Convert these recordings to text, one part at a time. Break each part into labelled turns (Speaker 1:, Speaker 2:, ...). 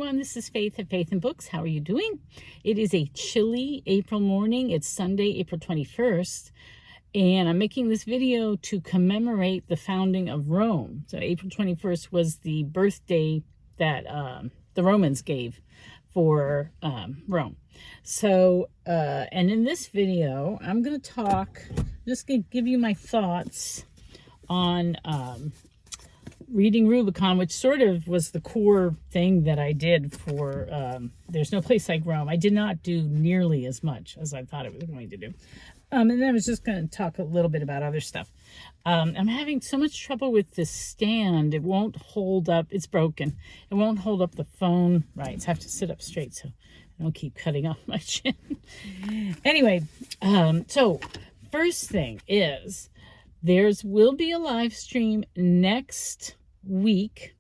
Speaker 1: everyone. This is Faith at Faith and Books. How are you doing? It is a chilly April morning. It's Sunday, April 21st, and I'm making this video to commemorate the founding of Rome. So April 21st was the birthday that the Romans gave for Rome. So, and in this video, I'm going to just going to give you my thoughts on reading Rubicon, which sort of was the core thing that I did for There's No Place Like Rome. I did not do nearly as much as I thought it was going to do. And then I was just going to talk a little bit about other stuff. I'm having so much trouble with this stand. It won't hold up. It's broken. It won't hold up the phone right. So I have to sit up straight so I don't keep cutting off my chin. Anyway, so first thing is will be a live stream next week,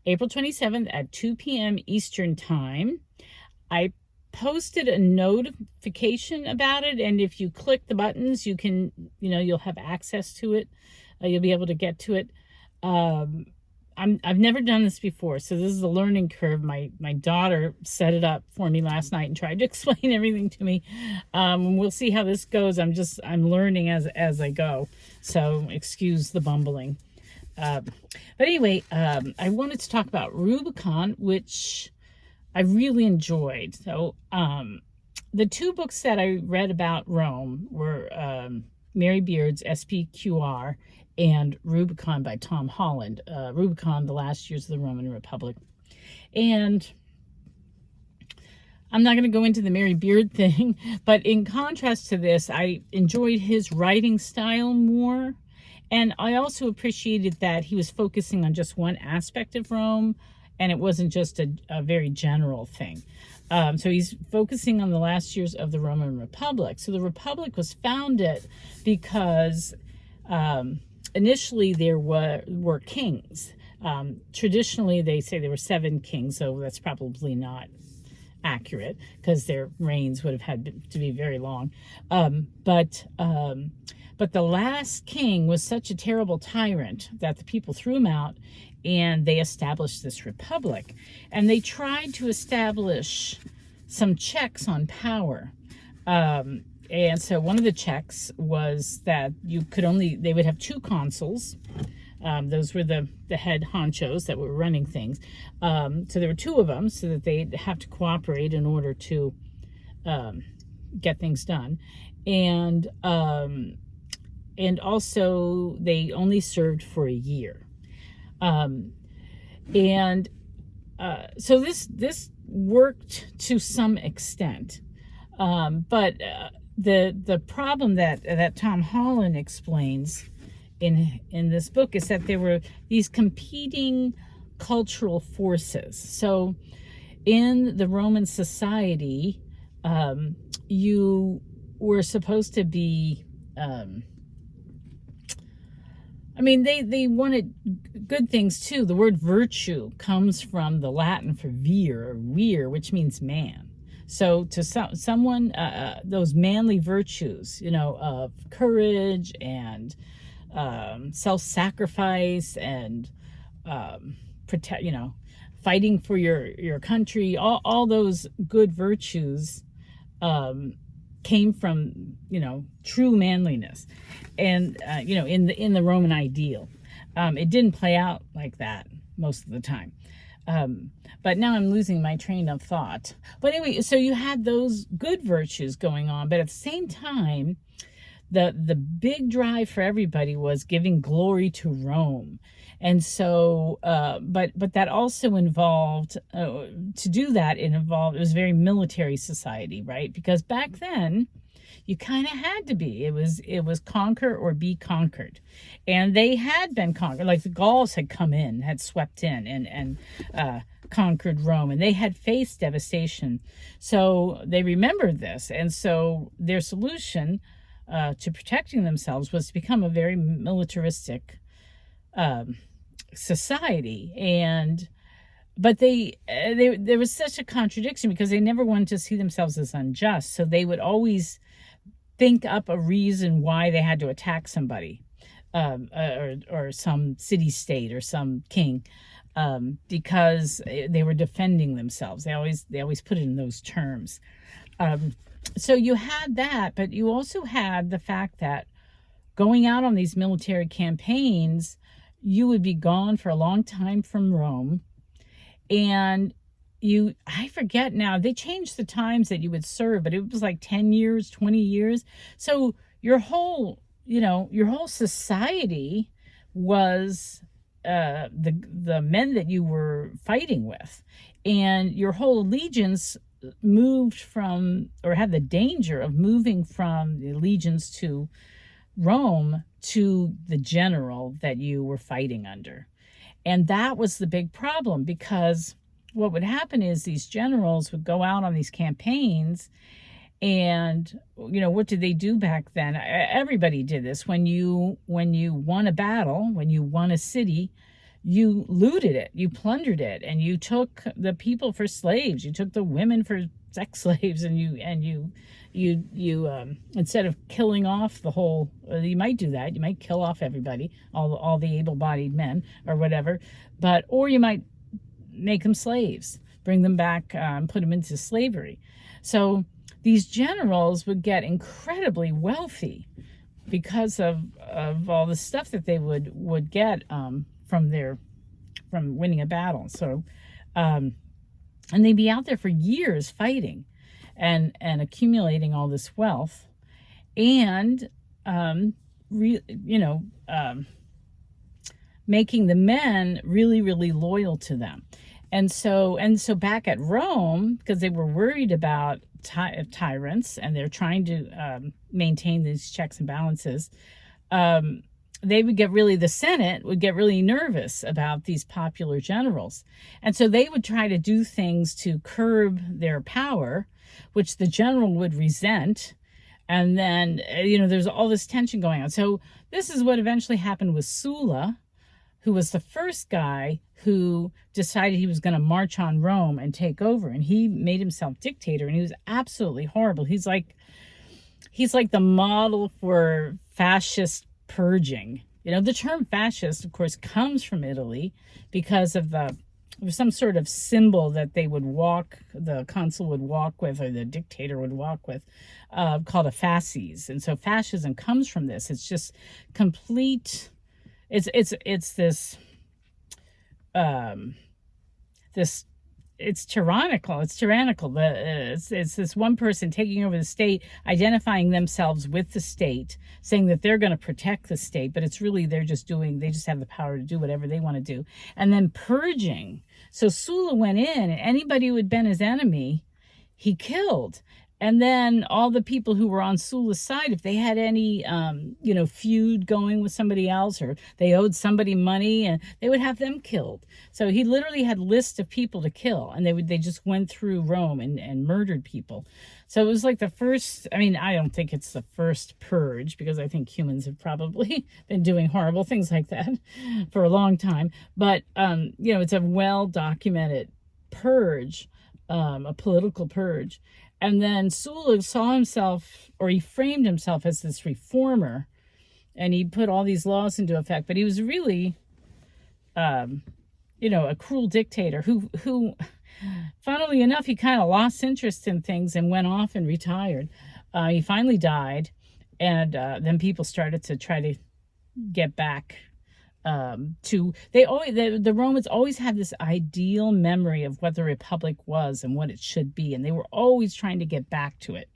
Speaker 1: April 27th at 2 p.m. Eastern Time. I posted a notification about it, and if you click the buttons, you can, you'll have access to it. You'll be able to get to it. I've never done this before, so this is a learning curve. My daughter set it up for me last night and tried to explain everything to me. We'll see how this goes. I'm learning as I go, so excuse the bumbling. But anyway, I wanted to talk about Rubicon, which I really enjoyed. So the two books that I read about Rome were Mary Beard's SPQR and Rubicon by Tom Holland. Rubicon, The Last Years of the Roman Republic. And I'm not going to go into the Mary Beard thing, but in contrast to this, I enjoyed his writing style more. And I also appreciated that he was focusing on just one aspect of Rome, and it wasn't just a very general thing. So he's focusing on the last years of the Roman Republic. So the Republic was founded because initially there were kings. Traditionally, they say there were 7 kings, so that's probably not accurate because their reigns would have had to be very long. But the last king was such a terrible tyrant that the people threw him out, and they established this republic. And they tried to establish some checks on power. And so one of the checks was that they would have 2 consuls. Those were the head honchos that were running things. So there were 2 of them, so that they'd have to cooperate in order to get things done. And also they only served for a year. So this worked to some extent. But the problem that Tom Holland explains in this book is that there were these competing cultural forces. So in the Roman society, you were supposed to be they wanted good things too. The word virtue comes from the Latin for vir, which means man. So to someone, those manly virtues, of courage and self-sacrifice and fighting for your country, all those good virtues came from true manliness, and in the Roman ideal. It didn't play out like that most of the time. But now I'm losing my train of thought. But anyway, so you had those good virtues going on, but at the same time, the big drive for everybody was giving glory to Rome. And so, but that also involved, to do that, it was a very military society, right? Because back then, you kind of had to be. It was conquer or be conquered. And they had been conquered. Like the Gauls had come in, had swept in and conquered Rome. And they had faced devastation. So they remembered this. And so their solution to protecting themselves was to become a very militaristic society. But there was such a contradiction because they never wanted to see themselves as unjust. So they would always think up a reason why they had to attack somebody, or some city-state or some king. because they were defending themselves. They always put it in those terms. So you had that, but you also had the fact that going out on these military campaigns, you would be gone for a long time from Rome. And I forget now, they changed the times that you would serve, but it was like 10 years, 20 years. So your whole society was the men that you were fighting with. And your whole allegiance moved from, or had the danger of moving from the allegiance to Rome to the general that you were fighting under. And that was the big problem, because what would happen is these generals would go out on these campaigns, and what did they do back then? Everybody did this. When you won a battle, when you won a city, you looted it, you plundered it, and you took the people for slaves, you took the women for sex slaves, and you instead of killing off the whole, you might do that, you might kill off everybody, all the able-bodied men or whatever, or you might make them slaves, bring them back, put them into slavery. So these generals would get incredibly wealthy because of all the stuff that they would get from winning a battle. So and they'd be out there for years fighting and accumulating all this wealth, and making the men really, really loyal to them. And so back at Rome, because they were worried about tyrants, and they're trying to maintain these checks and balances, the Senate would get really nervous about these popular generals. And so they would try to do things to curb their power, which the general would resent. And then, there's all this tension going on. So this is what eventually happened with Sulla, who was the first guy who decided he was going to march on Rome and take over. And he made himself dictator, and he was absolutely horrible. He's like the model for fascist purging. The term fascist, of course, comes from Italy because of some sort of symbol that the consul would walk with, or the dictator would walk with, called a fasces. And so fascism comes from this. It's just complete. It's tyrannical. It's this one person taking over the state, identifying themselves with the state, saying that they're going to protect the state, but it's really they just have the power to do whatever they want to do, and then purging. So Sulla went in, and anybody who had been his enemy, he killed. And then all the people who were on Sulla's side, if they had any, feud going with somebody else, or they owed somebody money, and they would have them killed. So he literally had lists of people to kill, and they just went through Rome and murdered people. So it was like the first, I don't think it's the first purge, because I think humans have probably been doing horrible things like that for a long time. But, it's a well-documented purge, a political purge. And then Sulla saw himself, or he framed himself as this reformer, and he put all these laws into effect. But he was really, a cruel dictator who, funnily enough, he kind of lost interest in things and went off and retired. He finally died, and then people started to try to get back the Romans always had this ideal memory of what the Republic was and what it should be, and they were always trying to get back to it.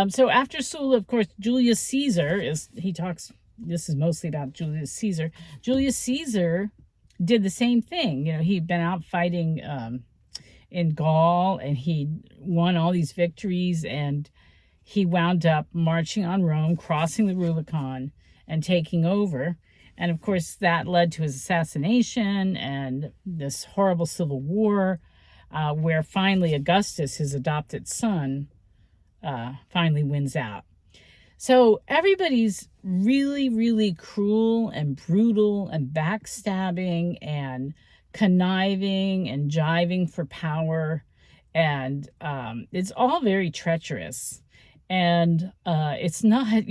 Speaker 1: So after Sulla, of course, Julius Caesar this is mostly about Julius Caesar. Julius Caesar did the same thing. He'd been out fighting in Gaul, and he won all these victories, and he wound up marching on Rome, crossing the Rubicon, and taking over. And of course, that led to his assassination and this horrible civil war, where finally Augustus, his adopted son, finally wins out. So everybody's really, really cruel and brutal and backstabbing and conniving and jiving for power. And it's all very treacherous. And it's not,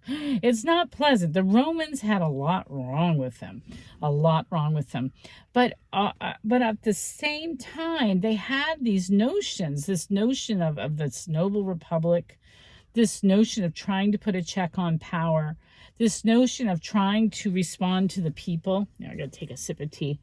Speaker 1: It's not pleasant. The Romans had a lot wrong with them, a lot wrong with them. But at the same time, they had these notions, this notion of this noble republic, this notion of trying to put a check on power, this notion of trying to respond to the people. Now I got to take a sip of tea.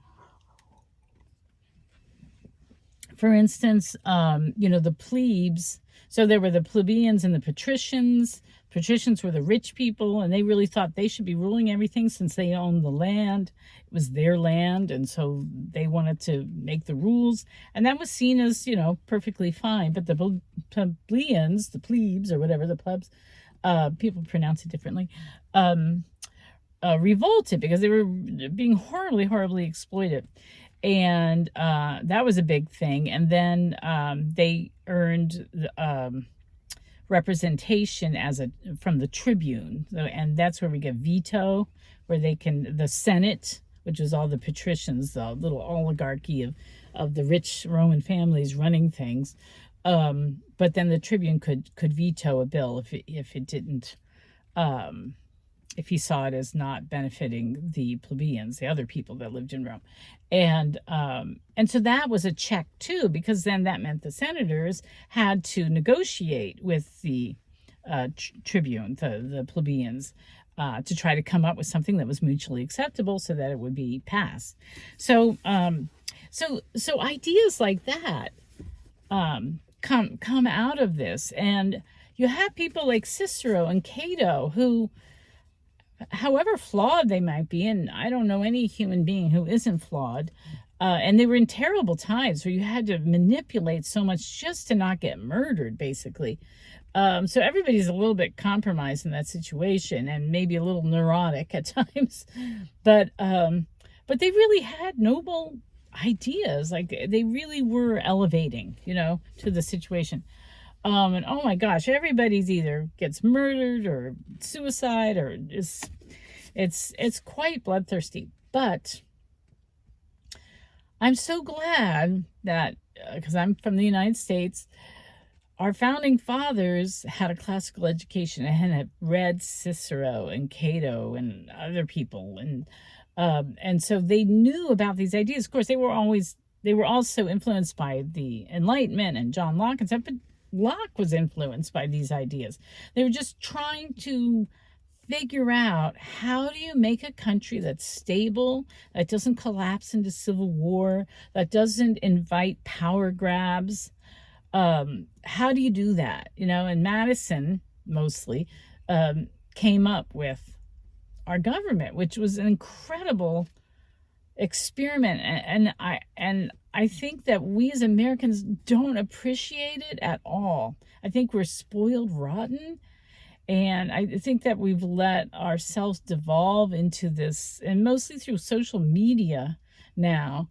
Speaker 1: For instance, the plebes. So there were the plebeians and the patricians. Patricians were the rich people, and they really thought they should be ruling everything since they owned the land. It was their land, and so they wanted to make the rules. And that was seen as, perfectly fine. But the plebeians, the plebes, or whatever, the plebs, people pronounce it differently, revolted because they were being horribly, horribly exploited. And that was a big thing. And then they earned representation from the tribune, and that's where we get veto, where the Senate, which is all the patricians, the little oligarchy of the rich Roman families running things. But then the tribune could veto a bill if it didn't. If he saw it as not benefiting the plebeians, the other people that lived in Rome. And so that was a check too, because then that meant the senators had to negotiate with the tribune, the plebeians, to try to come up with something that was mutually acceptable so that it would be passed. So ideas like that come out of this. And you have people like Cicero and Cato who, however flawed they might be, and I don't know any human being who isn't flawed, and they were in terrible times where you had to manipulate so much just to not get murdered, basically. So everybody's a little bit compromised in that situation, and maybe a little neurotic at times, but they really had noble ideas. Like, they really were elevating, to the situation. And oh my gosh, everybody's either gets murdered or suicide, or it's quite bloodthirsty. But I'm so glad that, because I'm from the United States, our founding fathers had a classical education and had read Cicero and Cato and other people, and so they knew about these ideas. Of course, they were also influenced by the Enlightenment and John Locke and stuff, but Locke was influenced by these ideas. They were just trying to figure out, how do you make a country that's stable, that doesn't collapse into civil war, that doesn't invite power grabs? How do you do that? And Madison mostly came up with our government, which was an incredible experiment. And I think that we as Americans don't appreciate it at all. I think we're spoiled rotten. And I think that we've let ourselves devolve into this, and mostly through social media now,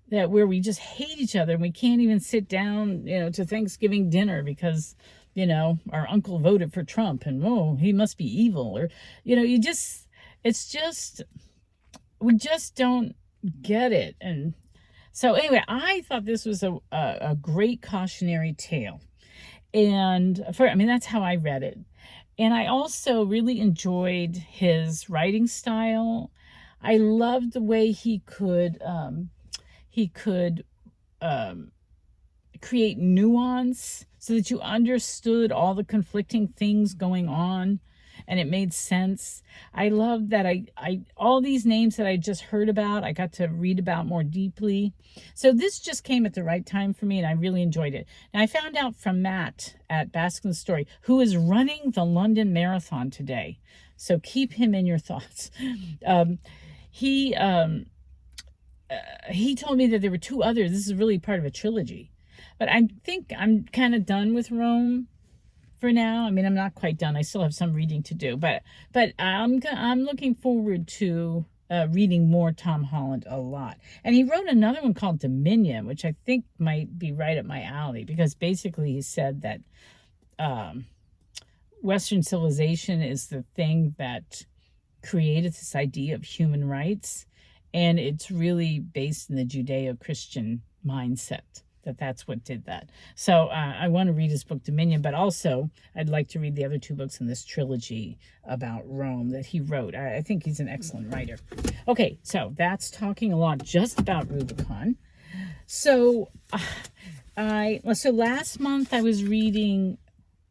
Speaker 1: that where we just hate each other and we can't even sit down, to Thanksgiving dinner because, our uncle voted for Trump and, oh, he must be evil. Or, we just don't get it. And so anyway, I thought this was a great cautionary tale. And that's how I read it. And I also really enjoyed his writing style. I loved the way he could create nuance so that you understood all the conflicting things going on and it made sense. I loved that all these names that I just heard about, I got to read about more deeply. So this just came at the right time for me, and I really enjoyed it. And I found out from Matt at Baskin's Story, who is running the London Marathon today. So keep him in your thoughts. He told me that there were two others. This is really part of a trilogy. But I think I'm kind of done with Rome for now. I'm not quite done. I still have some reading to do, but I'm looking forward to reading more Tom Holland a lot. And he wrote another one called Dominion, which I think might be right up my alley, because basically he said that Western civilization is the thing that created this idea of human rights, and it's really based in the Judeo-Christian mindset. that's what did that. So I want to read his book Dominion, but also I'd like to read the other 2 books in this trilogy about Rome that he wrote. I think he's an excellent writer. Okay, so that's talking a lot just about Rubicon. So last month I was reading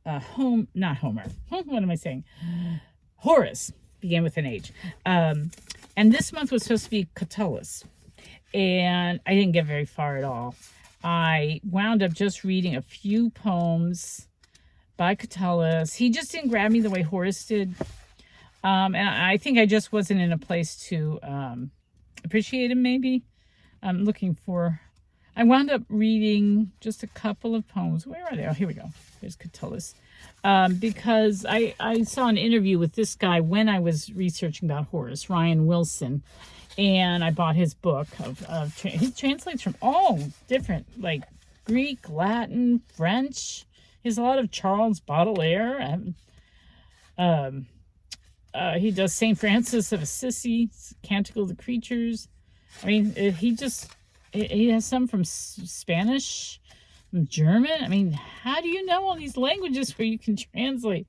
Speaker 1: not Homer. What am I saying? Horace, began with an H. And this month was supposed to be Catullus. And I didn't get very far at all. I wound up just reading a few poems by Catullus. He just didn't grab me the way Horace did. And I think I just wasn't in a place to appreciate him, maybe. I wound up reading just a couple of poems. Where are they? Oh, here we go. There's Catullus. Because I saw an interview with this guy when I was researching about Horace, Ryan Wilson. And I bought his book he translates from all different, like Greek, Latin, French. He has a lot of Charles Baudelaire. He does St. Francis of Assisi, Canticle of the Creatures. I mean, he has some from Spanish, from German. I mean, how do you know all these languages where you can translate?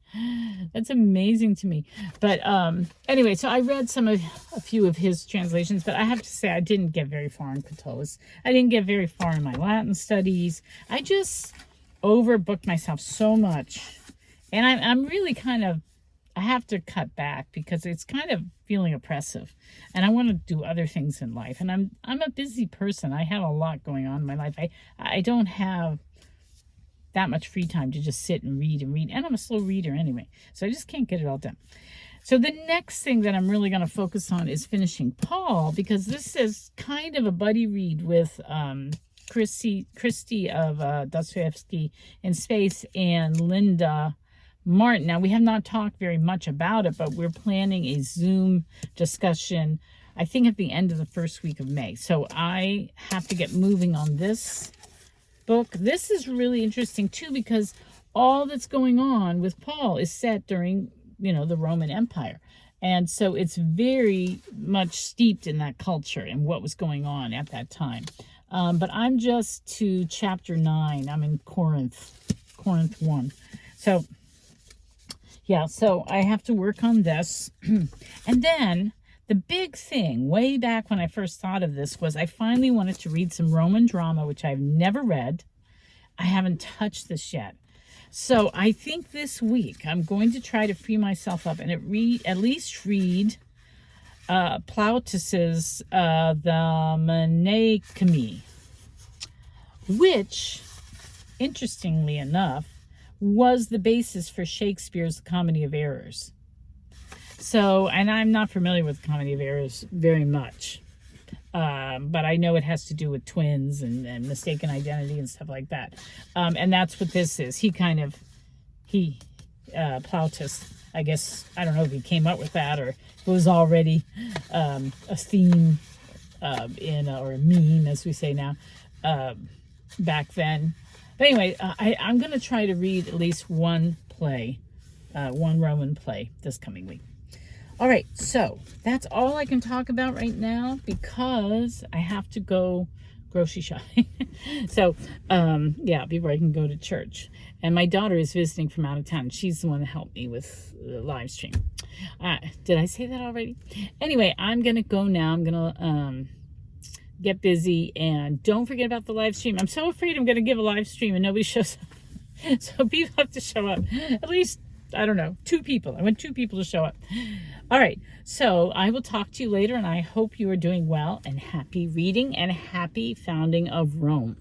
Speaker 1: That's amazing to me. But anyway, so I read a few of his translations, but I have to say I didn't get very far in Catullus. I didn't get very far in my Latin studies. I just overbooked myself so much. And I'm really I have to cut back because it's kind of feeling oppressive, and I want to do other things in life. And I'm a busy person. I have a lot going on in my life. I don't have that much free time to just sit and read, and I'm a slow reader anyway, so I just can't get it all done. So the next thing that I'm really going to focus on is finishing Paul, because this is kind of a buddy read with Christy of Dostoevsky in Space and Linda Martin. Now, we have not talked very much about it, but we're planning a Zoom discussion, I think at the end of the first week of May. So I have to get moving on this book. This is really interesting too, because all that's going on with Paul is set during, the Roman Empire. And so it's very much steeped in that culture and what was going on at that time. But I'm just to chapter 9. I'm in Corinth 1. So yeah, so I have to work on this. And then the big thing way back when I first thought of this was I finally wanted to read some Roman drama, which I've never read. I haven't touched this yet. So I think this week I'm going to try to free myself up and at least read Plautus's The Menechmi, which, interestingly enough, was the basis for Shakespeare's Comedy of Errors. So, and I'm not familiar with the Comedy of Errors very much, but I know it has to do with twins and mistaken identity and stuff like that. And that's what this is. Plautus, I guess, I don't know if he came up with that or it was already a theme or a meme, as we say now, back then. But anyway, I'm going to try to read at least one Roman play this coming week. All right, so that's all I can talk about right now because I have to go grocery shopping. So, before I can go to church. And my daughter is visiting from out of town. She's the one that helped me with the live stream. Did I say that already? Anyway, I'm going to go now. I'm going to get busy, and don't forget about the live stream. I'm so afraid I'm going to give a live stream and nobody shows up. So people have to show up. At least, I don't know, 2 people. I want 2 people to show up. All right. So I will talk to you later, and I hope you are doing well, and happy reading and happy founding of Rome.